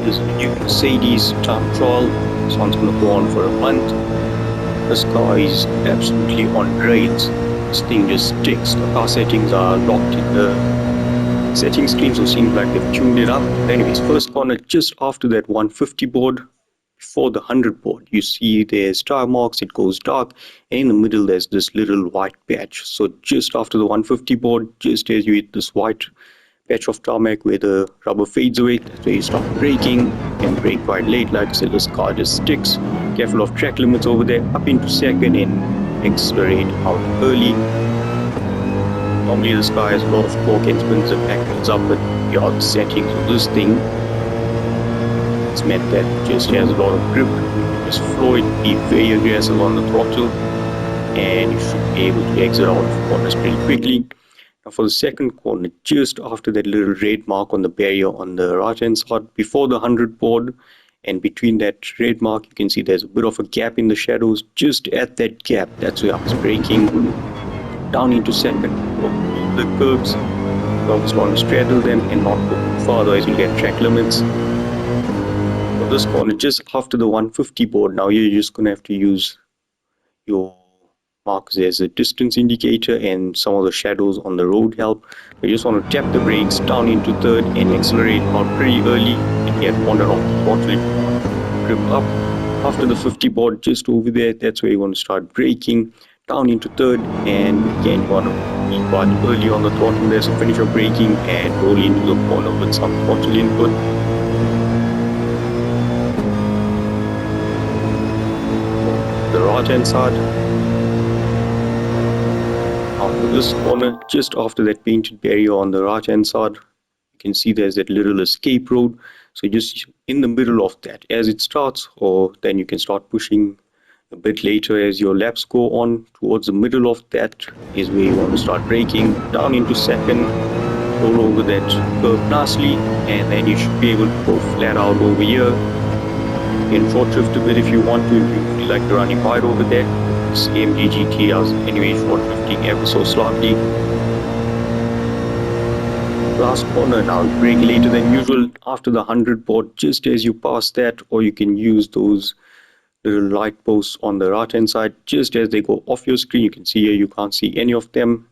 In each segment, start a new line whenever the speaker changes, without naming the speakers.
This is a new Mercedes time trial. This one's going to go on for a month. This car is absolutely on rails. This thing just sticks. The car settings are locked in the setting screen, so it seems like they've tuned it up. Anyways, first corner just after that 150 board, before the 100 board, you see there's tire marks, it goes dark, and in the middle there's this little white patch. So just after the 150 board, just as you hit this white patch of tarmac where the rubber fades away, that's where you start braking, and brake quite late. Like I said, this car just sticks. Careful of track limits over there, up into second and accelerate out early. Normally this car has a lot of torque and spins the package up at the odd settings of this thing. It's meant that it just has a lot of grip. Just flow it, be very aggressive on the throttle, and you should be able to exit out of corners pretty quickly. Now for the second corner, just after that little red mark on the barrier on the right hand side, before the 100 board, and between that red mark you can see there's a bit of a gap in the shadows. Just at that gap, that's where I was braking. Down into second, the curbs. You always want to straddle them and not go too far, otherwise you'll get track limits. For this corner, just after the 150 board, now you're just going to have to use your markers as a distance indicator, and some of the shadows on the road help. You just want to tap the brakes down into third and accelerate out pretty early and get one off the throttle, grip up. After the 50 board, just over there, that's where you want to start braking down into third, and again you want to be quite early on the throttle there, so finish your braking and roll into the corner with some throttle input. The right hand side, after this corner, just after that painted barrier on the right hand side, you can see there's that little escape road. So just in the middle of that, as it starts, or then you can start pushing a bit later as your laps go on, towards the middle of that is where you want to start braking down into second, roll over that curve nicely, and then you should be able to go flat out over here. You can short drift a bit if you want to, if you feel like you're running wide over there. This AMG GT, I was anyway short drifting ever so slightly. Last corner, now brake later than usual after the 100 board, just as you pass that, or you can use those little light posts on the right hand side just as they go off your screen. You can see here you can't see any of them.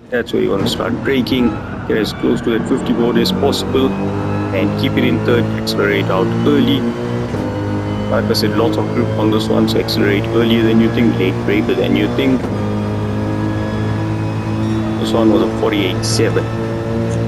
That's where you want to start braking, get as close to that 50 board as possible and keep it in third, accelerate out early. Like I said, lots of grip on this one, so accelerate earlier than you think, late braker than you think. This one was a 48.7.